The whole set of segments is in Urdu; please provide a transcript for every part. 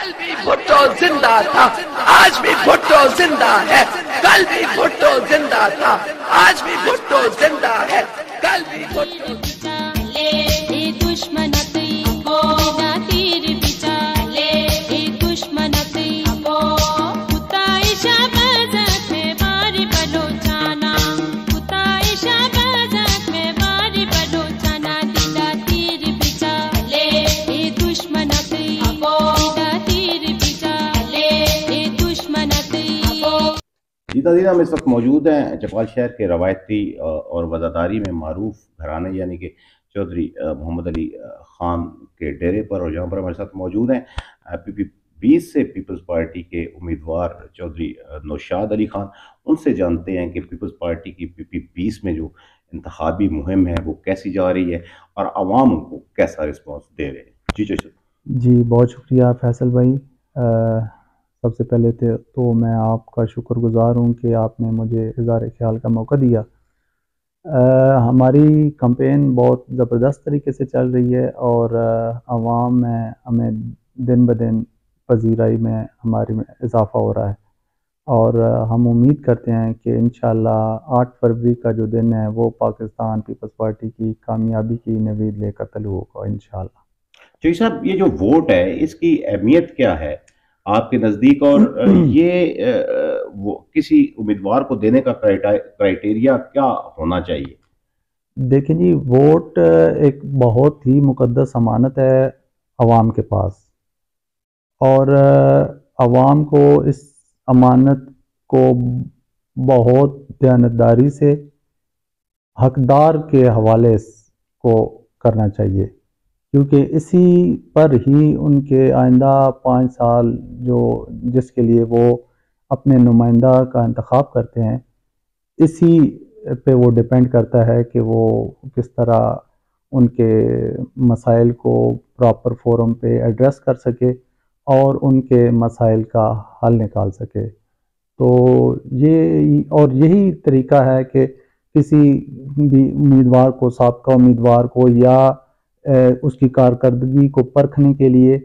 کل بھی بھٹو زندہ تھا، آج بھی بھٹو زندہ ہے، کل بھی بھٹو زندہ تھا، آج بھی بھٹو زندہ ہے، کل بھی بھٹو جی ہم اس وقت موجود ہیں چکوال شہر کے روایتی اور وزاداری میں معروف گھرانے یعنی کہ چودھری محمد علی خان کے ڈیرے پر، اور جہاں پر ہمارے ساتھ موجود ہیں پی پی 20 سے پیپلز پارٹی کے امیدوار چودھری نوشاد علی خان. ان سے جانتے ہیں کہ پیپلز پارٹی کی پی پی 20 میں جو انتخابی مہم ہے وہ کیسی جا رہی ہے اور عوام ان کو کیسا رسپانس دے رہے ہیں. جی بہت شکریہ فیصل بھائی. سب سے پہلے تو میں آپ کا شکر گزار ہوں کہ آپ نے مجھے اظہار خیال کا موقع دیا. ہماری کمپین بہت زبردست طریقے سے چل رہی ہے اور عوام میں ہمیں دن بدن پذیرائی میں ہماری میں اضافہ ہو رہا ہے، اور ہم امید کرتے ہیں کہ انشاءاللہ 8 فروری کا جو دن ہے وہ پاکستان پیپلز پارٹی کی کامیابی کی نوید لے کر طلوع ہوگا انشاءاللہ. چودھری صاحب، یہ جو ووٹ ہے اس کی اہمیت کیا ہے آپ کے نزدیک، اور یہ کسی امیدوار کو دینے کا کرائیٹیریا کیا ہونا چاہیے؟ دیکھیں جی، ووٹ ایک بہت ہی مقدس امانت ہے عوام کے پاس، اور عوام کو اس امانت کو بہت دیانتداری سے حقدار کے حوالے کو کرنا چاہیے، کیونکہ اسی پر ہی ان کے آئندہ 5 سال جس کے لیے وہ اپنے نمائندہ کا انتخاب کرتے ہیں، اسی پہ وہ ڈیپینڈ کرتا ہے کہ وہ کس طرح ان کے مسائل کو پراپر فورم پہ ایڈریس کر سکے اور ان کے مسائل کا حل نکال سکے. تو یہی طریقہ ہے کہ کسی بھی امیدوار کو، سابقہ امیدوار کو، یا اس کی کارکردگی کو پرکھنے کے لیے،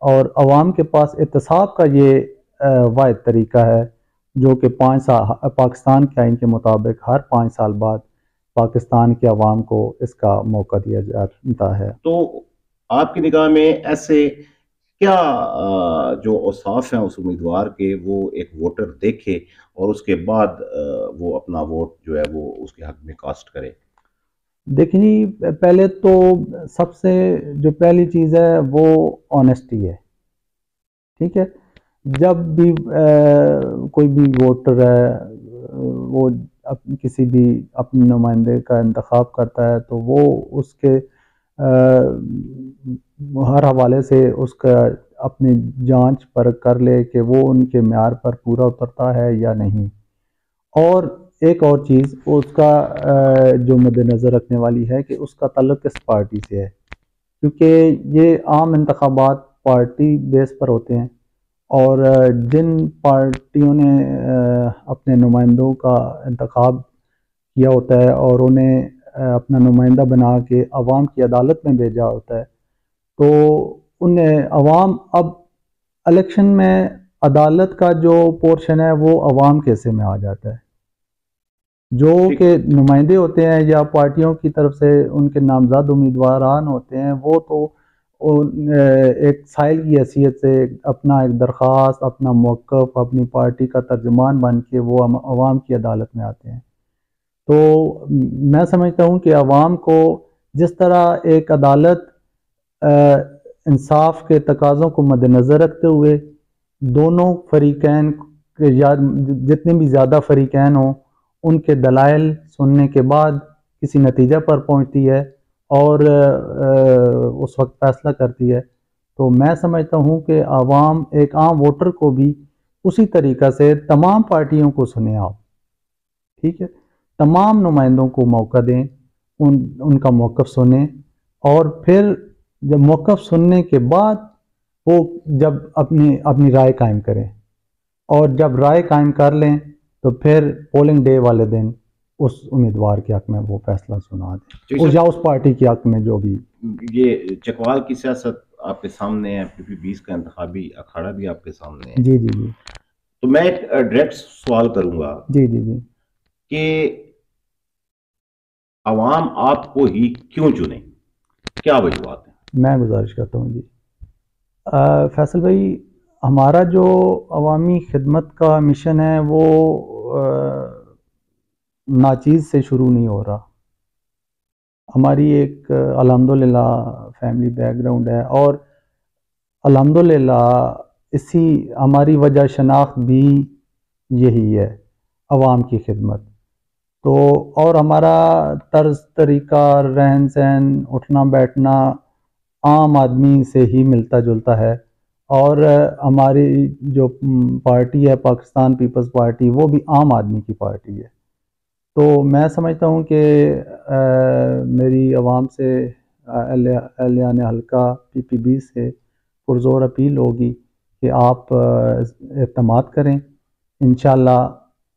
اور عوام کے پاس احتساب کا یہ واحد طریقہ ہے جو کہ 5 سال پاکستان کے آئین کے مطابق ہر 5 سال بعد پاکستان کے عوام کو اس کا موقع دیا جاتا ہے. تو آپ کی نگاہ میں ایسے کیا جو اوصاف ہیں اس امیدوار کے وہ ایک ووٹر دیکھے اور اس کے بعد وہ اپنا ووٹ جو ہے وہ اس کے حق میں کاسٹ کرے؟ دیکھیں جی، پہلے تو سب سے جو پہلی چیز ہے وہ آنیسٹی ہے. ٹھیک ہے، جب بھی کوئی بھی ووٹر ہے وہ کسی بھی اپنے نمائندے کا انتخاب کرتا ہے تو وہ اس کے ہر حوالے سے اس کا اپنی جانچ پرکھ کر لے کہ وہ ان کے معیار پر پورا اترتا ہے یا نہیں. اور ایک اور چیز اس کا جو مد نظر رکھنے والی ہے کہ اس کا تعلق کس پارٹی سے ہے، کیونکہ یہ عام انتخابات پارٹی بیس پر ہوتے ہیں، اور جن پارٹیوں نے اپنے نمائندوں کا انتخاب کیا ہوتا ہے اور انہیں اپنا نمائندہ بنا کے عوام کی عدالت میں بھیجا ہوتا ہے، تو انہیں عوام اب الیکشن میں عدالت کا جو پورشن ہے وہ عوام کے حصے میں آ جاتا ہے. جو کہ نمائندے ہوتے ہیں یا پارٹیوں کی طرف سے ان کے نامزد امیدواران ہوتے ہیں، وہ تو ایک سائل کی حیثیت سے اپنا ایک درخواست، اپنا موقف، اپنی پارٹی کا ترجمان بن کے وہ عوام کی عدالت میں آتے ہیں. تو میں سمجھتا ہوں کہ عوام کو جس طرح ایک عدالت انصاف کے تقاضوں کو مد نظر رکھتے ہوئے دونوں فریقین یا جتنے بھی زیادہ فریقین ہوں ان کے دلائل سننے کے بعد کسی نتیجہ پر پہنچتی ہے اور اس وقت فیصلہ کرتی ہے، تو میں سمجھتا ہوں کہ عوام ایک عام ووٹر کو بھی اسی طریقہ سے تمام پارٹیوں کو سنیں آپ. ٹھیک ہے، تمام نمائندوں کو موقع دیں، ان کا موقف سنیں، اور پھر جب موقف سننے کے بعد وہ جب اپنی رائے قائم کریں، اور جب رائے قائم کر لیں تو پھر پولنگ ڈے والے دن اس امیدوار کے حق میں وہ فیصلہ سنا دیں، یا اس پارٹی کے حق میں جو بھی. یہ چکوال کی سیاست آپ کے سامنے ہے, PP20 کا انتخابی اکھاڑا بھی آپ کے سامنے ہے. جی جی جی. تو میں ایک ڈائریکٹ سوال کروں گا جی جی جی. کہ عوام آپ کو ہی کیوں چنے, کیا وجوہات ہیں؟ میں گزارش کرتا ہوں جی. فیصل بھائی, ہمارا جو عوامی خدمت کا مشن ہے وہ ناچیز سے شروع نہیں ہو رہا. ہماری ایک الحمدللہ فیملی بیک گراؤنڈ ہے, اور الحمدللہ اسی ہماری وجہ شناخت بھی یہی ہے, عوام کی خدمت. تو اور ہمارا طرز طریقہ, رہن سہن, اٹھنا بیٹھنا عام آدمی سے ہی ملتا جلتا ہے. اور ہماری جو پارٹی ہے پاکستان پیپلز پارٹی, وہ بھی عام آدمی کی پارٹی ہے. تو میں سمجھتا ہوں کہ میری عوام سے, اہلیان حلقہ PP20 سے پرزور اپیل ہوگی کہ آپ اعتماد کریں. انشاءاللہ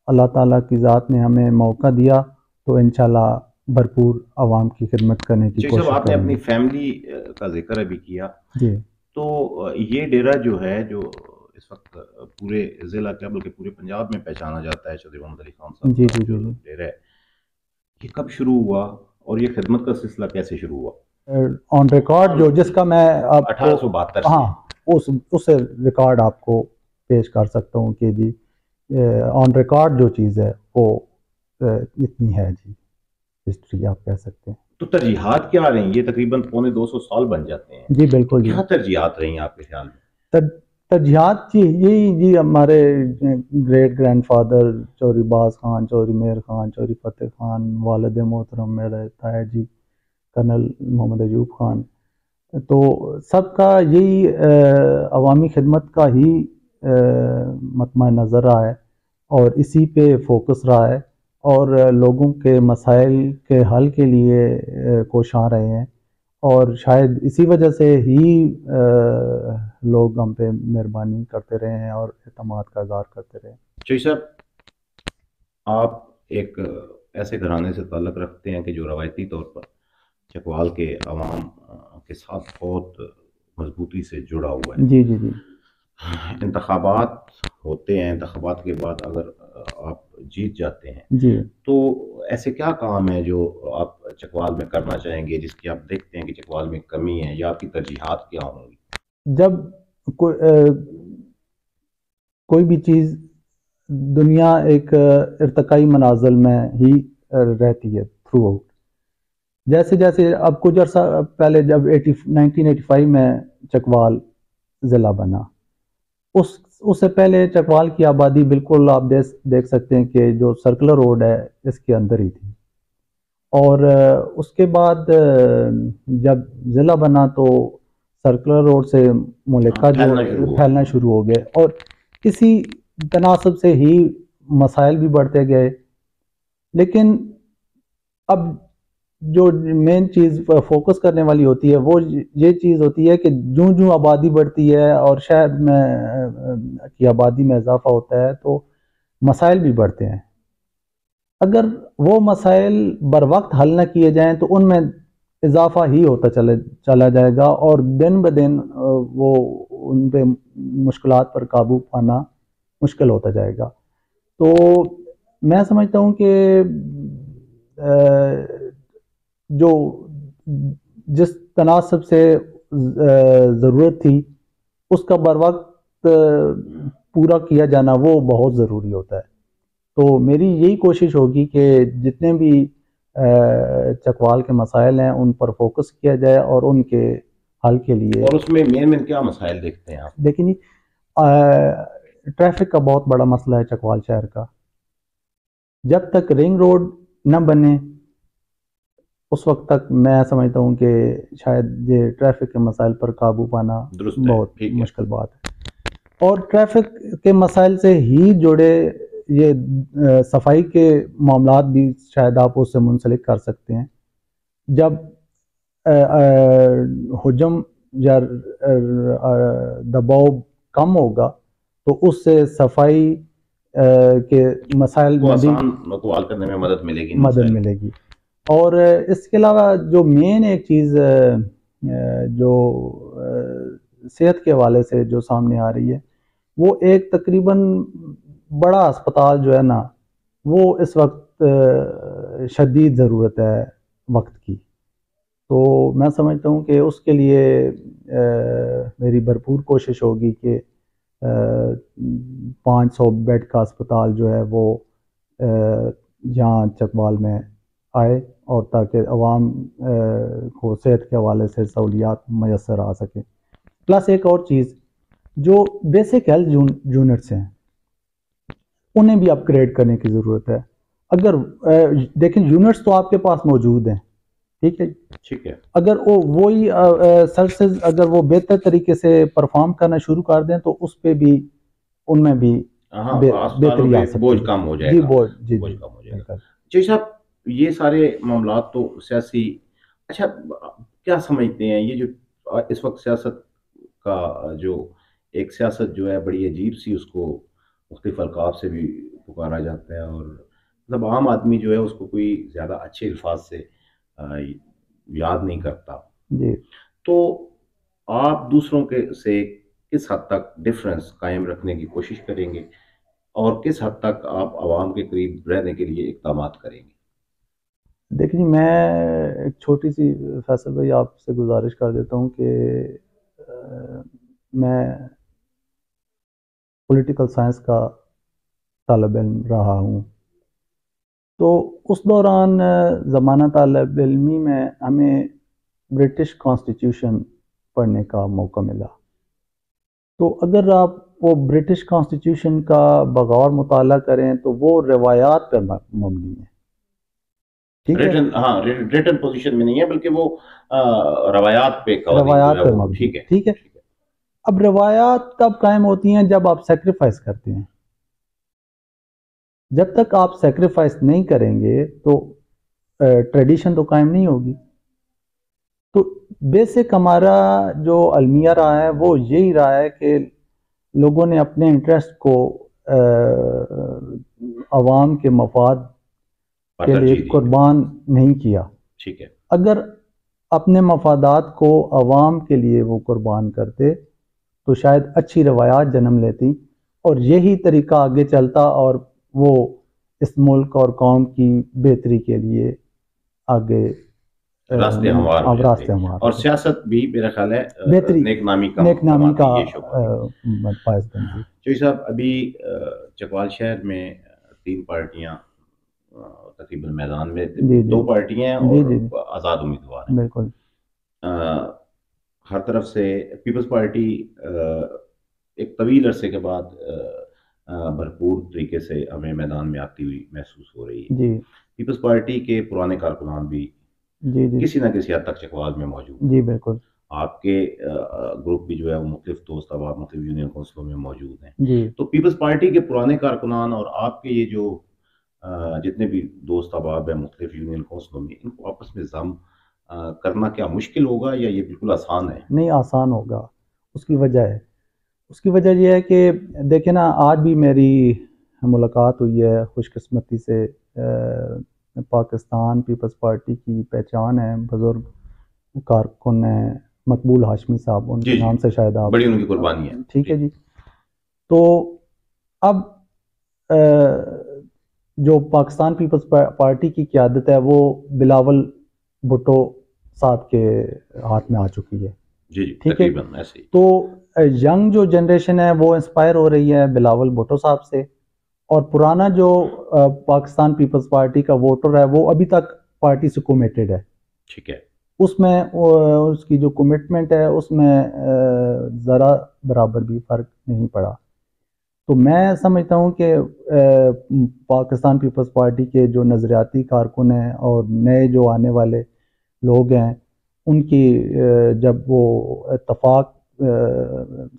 اللہ تعالیٰ کی ذات نے ہمیں موقع دیا تو انشاءاللہ بھرپور عوام کی خدمت کرنے کی کوشش آپ نے کریں اپنی گے. فیملی کا ذکر ابھی کیا, جی. تو یہ ڈیرا جو ہے جو اس وقت پورے ضلع کیا بلکہ پورے پنجاب میں پہچانا جاتا ہے, چودھری محمد علی خان صاحب جی کا جی جو جی. ڈیرا ہے, یہ کب شروع ہوا اور یہ خدمت کا سلسلہ کیسے شروع ہوا؟ آن ریکارڈ جو جس کا میں آپ کو 1872 سے. ہاں, اس ریکارڈ آپ کو پیش کر سکتا ہوں کہ جی آن ریکارڈ جو چیز ہے وہ اتنی ہے جی, ہسٹری آپ کہہ سکتے ہیں. تو ترجیحات کیا رہیں؟ یہ تقریباً 250 سال بن جاتے ہیں. جی بالکل. کیا ترجیحات رہی ہیں آپ کے خیال میں؟ ترجیحات یہی جی, ہمارے گریٹ گرینڈ فادر چودھری باز خان, چودھری مہر خان, چودھری فتح خان, والد محترم میرے تایا جی کرنل محمد ایوب خان, تو سب کا یہی عوامی خدمت کا ہی مطمع نظر رہا ہے, اور اسی پہ فوکس رہا ہے, اور لوگوں کے مسائل کے حل کے لیے کوشاں رہے ہیں. اور شاید اسی وجہ سے ہی لوگ ہم پہ مہربانی کرتے رہے ہیں اور اعتماد کا اظہار کرتے رہے ہیں. چوئی صاحب, آپ ایک ایسے گھرانے سے تعلق رکھتے ہیں کہ جو روایتی طور پر چکوال کے عوام کے ساتھ بہت مضبوطی سے جڑا ہوا ہے. جی جی جی. انتخابات ہوتے ہیں, انتخابات کے بعد اگر آپ جیت جاتے ہیں جی, تو ایسے کیا کام ہے جو آپ چکوال میں کرنا چاہیں گے, جس کی آپ دیکھتے ہیں کہ چکوال میں کمی ہے, یا آپ کی ترجیحات کیا ہوں گی؟ جب کوئی بھی چیز, دنیا ایک ارتقائی منازل میں ہی رہتی ہے تھرو آؤٹ. جیسے جیسے اب کچھ عرصہ پہلے جب 1985 میں چکوال ضلع بنا, اس سے پہلے چکوال کی آبادی بالکل آپ دیکھ سکتے ہیں کہ جو سرکلر روڈ ہے اس کے اندر ہی تھی. اور اس کے بعد جب ضلع بنا تو سرکلر روڈ سے ملکہ جو پھیلنا شروع ہو گئے, اور اسی تناسب سے ہی مسائل بھی بڑھتے گئے. لیکن اب جو مین چیز فوکس کرنے والی ہوتی ہے وہ یہ چیز ہوتی ہے کہ جوں آبادی بڑھتی ہے اور شہر میں کی آبادی میں اضافہ ہوتا ہے تو مسائل بھی بڑھتے ہیں. اگر وہ مسائل بر وقت حل نہ کیے جائیں تو ان میں اضافہ ہی ہوتا چلا جائے گا, اور دن بدن وہ ان پہ مشکلات پر قابو پانا مشکل ہوتا جائے گا. تو میں سمجھتا ہوں کہ جو جس تناسب سے ضرورت تھی اس کا بر وقت پورا کیا جانا وہ بہت ضروری ہوتا ہے. تو میری یہی کوشش ہوگی کہ جتنے بھی چکوال کے مسائل ہیں ان پر فوکس کیا جائے اور ان کے حل کے لیے. اور اس میں مین کیا مسائل دیکھتے ہیں آپ؟ دیکھیں جی, ٹریفک کا بہت بڑا مسئلہ ہے چکوال شہر کا. جب تک رنگ روڈ نہ بنے اس وقت تک میں سمجھتا ہوں کہ شاید یہ ٹریفک کے مسائل پر قابو پانا بہت مشکل بات ہے. اور ٹریفک کے مسائل سے ہی جڑے یہ صفائی کے معاملات بھی شاید آپ اس سے منسلک کر سکتے ہیں. جب حجم یا دباؤ کم ہوگا تو اس سے صفائی کے مسائل کو حل کرنے میں مدد ملے گی. اور اس کے علاوہ جو مین ایک چیز جو صحت کے حوالے سے جو سامنے آ رہی ہے، وہ ایک تقریباً بڑا ہسپتال جو ہے نا، وہ اس وقت شدید ضرورت ہے وقت کی. تو میں سمجھتا ہوں کہ اس کے لیے میری بھرپور کوشش ہوگی کہ 500 بیڈ کا اسپتال جو ہے وہ یہاں چکوال میں آئے، اور تاکہ عوام کو صحت کے حوالے سے سہولیات میسر آ سکیں. پلس ایک اور چیز، جو بیسک ہیلتھ یونٹس ہیں انہیں بھی اپ گریڈ کرنے کی ضرورت ہے. اگر دیکھیں یونٹس تو آپ کے پاس موجود ہیں، ٹھیک ہے، ٹھیک ہے، اگر وہی سروسز اگر وہ بہتر طریقے سے پرفارم کرنا شروع کر دیں تو اس پہ بھی ان میں بھی بہتری آ سکتی ہے. بوجھ کم ہو جائے جی گا، جی بوجھ کم ہو جائے گا. بالکل. جی صاحب، یہ سارے معاملات تو سیاسی، اچھا کیا سمجھتے ہیں یہ جو اس وقت سیاست کا جو ایک سیاست جو ہے بڑی عجیب سی، اس کو مختلف القاب سے بھی پکارا جاتا ہے، اور مطلب عام آدمی جو ہے اس کو کوئی زیادہ اچھے الفاظ سے یاد نہیں کرتا. جی تو آپ دوسروں کے سے کس حد تک ڈفرنس قائم رکھنے کی کوشش کریں گے، اور کس حد تک آپ عوام کے قریب رہنے کے لیے اقدامات کریں گے؟ دیکھیں جی، میں ایک چھوٹی سی فیصل بھائی آپ سے گزارش کر دیتا ہوں کہ میں پولیٹیکل سائنس کا طالب علم رہا ہوں. تو اس دوران زمانہ طالب علمی میں ہمیں برٹش کانسٹیٹیوشن پڑھنے کا موقع ملا. تو اگر آپ وہ برٹش کانسٹیٹیوشن کا بغور مطالعہ کریں تو وہ روایات پر مبنی ہے. ٹھیک ہے، ریٹن پوزیشن میں نہیں ہے، بلکہ وہ روایات پہ روایات پر مبنی. ٹھیک ہے. اب روایات تب قائم ہوتی ہیں جب آپ سیکریفائس کرتے ہیں. جب تک آپ سیکریفائس نہیں کریں گے تو ٹریڈیشن تو قائم نہیں ہوگی. تو بیسک ہمارا جو المیہ رہا ہے وہ یہی رہا ہے کہ لوگوں نے اپنے انٹرسٹ کو عوام کے مفاد کے لیے قربان نہیں کیا. ٹھیک ہے. اگر اپنے مفادات کو عوام کے لیے وہ قربان کرتے تو شاید اچھی روایات جنم لیتی، اور یہی طریقہ آگے چلتا، اور وہ اس ملک اور قوم کی بہتری کے لیے آگے راستے ہموار، اور سیاست بھی میرا خیال ہے بہتری نیک نامی کا باعث بنتی. چوئی صاحب، ابھی چکوال شہر میں 3 پارٹیاں تقریباً میدان میں، 2 پارٹیاں اور آزاد امیدوار ہیں. بالکل. ہر طرف سے پیپلز پارٹی ایک طویل عرصے کے بعد بھرپور طریقے سے ہمیں میدان میں آتی ہوئی محسوس ہو رہی ہے. جی. پیپلز پارٹی کے پرانے کارکنان بھی کسی نہ کسی حد تک چکوال میں موجود ہیں. جی بالکل. آپ کے گروپ بھی جو ہے وہ مختلف دوست احباب مختلف یونین کونسلوں میں موجود ہیں. جی. تو پیپلز پارٹی کے پرانے کارکنان اور آپ کے یہ جو جتنے بھی دوست احباب ہیں مختلف یونین کونسلوں میں، ان کو آپس میں ضم کرنا کیا مشکل ہوگا یا یہ بالکل آسان ہے؟ نہیں، آسان ہوگا. اس کی وجہ یہ ہے کہ دیکھیں نا، آج بھی میری ملاقات ہوئی ہے خوش قسمتی سے. پاکستان پیپلز پارٹی کی پہچان ہے، بزرگ کارکن ہیں مقبول ہاشمی صاحب، ان کے نام سے شاید آپ، بڑی ان کی قربانی ہے. ٹھیک ہے جی. تو اب جو پاکستان پیپلز پارٹی کی قیادت ہے وہ بلاول بھٹو صاحب کے ہاتھ میں آ چکی ہے. جی ٹھیک ہے. تو ینگ جو جنریشن ہے وہ انسپائر ہو رہی ہے بلاول بھٹو صاحب سے، اور پرانا جو پاکستان پیپلز پارٹی کا ووٹر ہے وہ ابھی تک پارٹی سے کمیٹڈ ہے. ٹھیک ہے. اس میں اس کی جو کمٹمنٹ ہے اس میں ذرا برابر بھی فرق نہیں پڑا. تو میں سمجھتا ہوں کہ پاکستان پیپلز پارٹی کے جو نظریاتی کارکن ہیں اور نئے جو آنے والے لوگ ہیں، ان کی جب وہ اتفاق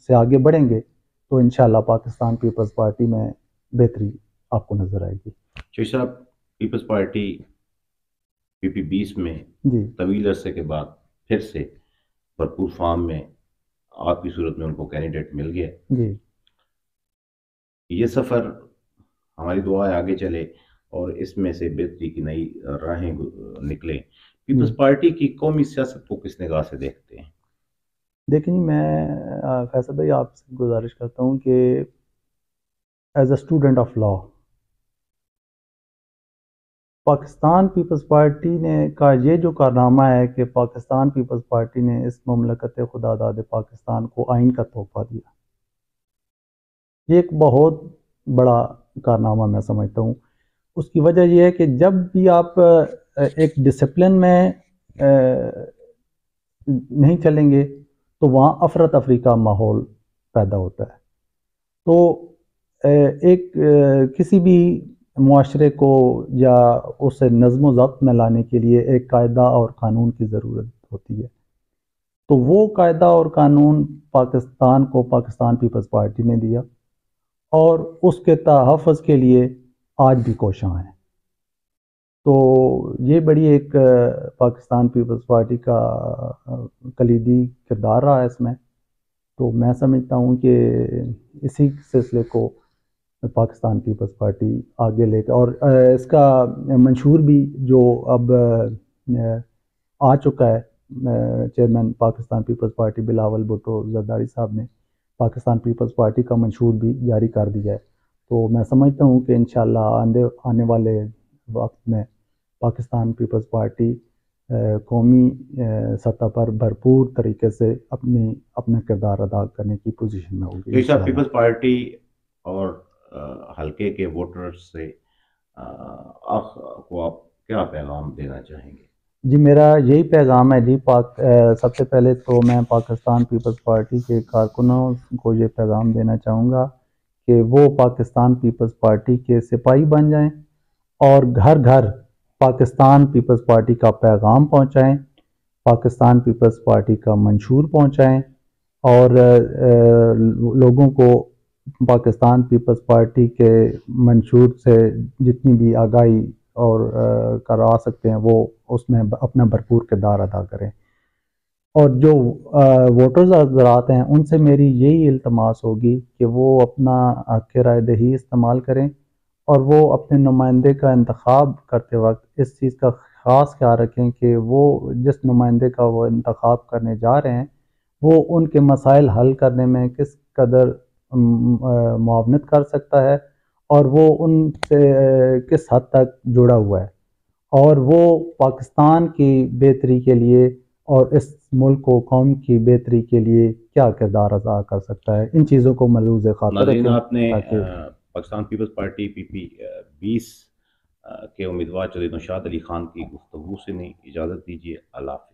سے آگے بڑھیں گے تو انشاءاللہ پاکستان پیپلز پارٹی میں بہتری آپ کو نظر آئے گی. شوی صاحب، پیپلز پارٹی PP-20 میں طویل عرصے کے بعد پھر سے بھرپور فارم میں آپ کی صورت میں ان کو کینڈیڈیٹ مل گیا. جی. یہ سفر ہماری دعائیں آگے چلے اور اس میں سے بہتری کی نئی راہیں نکلیں. پیپلز پارٹی کی قومی سیاست کو کس نگاہ سے دیکھتے ہیں؟ دیکھیں جی، میں فیصل بھائی آپ سے گزارش کرتا ہوں کہ as a student of law, Pakistan Peoples Party نے کا یہ جو کارنامہ ہے کہ پاکستان پیپلز پارٹی نے اس مملکت خدا داد پاکستان کو آئین کا تحفہ دیا، یہ ایک بہت بڑا کارنامہ میں سمجھتا ہوں۔ اس کی وجہ یہ ہے کہ جب بھی آپ ایک ڈسپلن میں نہیں چلیں گے تو وہاں افراتفری کا ماحول پیدا ہوتا ہے۔ تو ایک کسی بھی معاشرے کو یا اسے نظم و ضبط میں لانے کے لیے ایک قاعدہ اور قانون کی ضرورت ہوتی ہے، تو وہ قاعدہ اور قانون پاکستان کو پاکستان پیپلز پارٹی نے دیا اور اس کے تحفظ کے لیے آج بھی کوشاں ہیں۔ تو یہ بڑی ایک پاکستان پیپلز پارٹی کا کلیدی کردار رہا ہے اس میں۔ تو میں سمجھتا ہوں کہ اسی سلسلے کو پاکستان پیپلز پارٹی آگے لے کے، اور اس کا منشور بھی جو اب آ چکا ہے، چیئرمین پاکستان پیپلز پارٹی بلاول بھٹو زرداری صاحب نے پاکستان پیپلز پارٹی کا منشور بھی جاری کر دیا ہے۔ تو میں سمجھتا ہوں کہ انشاءاللہ آنے والے وقت میں پاکستان پیپلز پارٹی قومی سطح پر بھرپور طریقے سے اپنا کردار ادا کرنے کی پوزیشن میں ہوگی۔ جی صاحب، پیپلز پارٹی اور حلقے کے ووٹرز سے کو آپ کیا پیغام دینا چاہیں گے؟ جی میرا یہی پیغام ہے جی، سب سے پہلے تو میں پاکستان پیپلز پارٹی کے کارکنوں کو یہ پیغام دینا چاہوں گا کہ وہ پاکستان پیپلز پارٹی کے سپاہی بن جائیں اور گھر گھر پاکستان پیپلز پارٹی کا پیغام پہنچائیں، پاکستان پیپلز پارٹی کا منشور پہنچائیں اور لوگوں کو پاکستان پیپلز پارٹی کے منشور سے جتنی بھی آگاہی اور کروا سکتے ہیں وہ اس میں اپنا بھرپور کردار ادا کریں۔ اور جو ووٹرز حضرات ہیں ان سے میری یہی التماس ہوگی کہ وہ اپنا حق رائے دہی استعمال کریں اور وہ اپنے نمائندے کا انتخاب کرتے وقت اس چیز کا خاص خیال رکھیں کہ وہ جس نمائندے کا وہ انتخاب کرنے جا رہے ہیں وہ ان کے مسائل حل کرنے میں کس قدر معاونت کر سکتا ہے اور وہ ان سے کس حد تک جڑا ہوا ہے، اور وہ پاکستان کی بہتری کے لیے اور اس ملک و قوم کی بہتری کے لیے کیا کردار ادا کر سکتا ہے۔ ان چیزوں کو ملحوظ خاطر رکھیں۔ آپ نے پاکستان پیپلز پارٹی PP-20 کے امیدوار جناب نوشاد علی خان کی گفتگو سے نہیں اجازت دیجیے۔ اللہ حافظ۔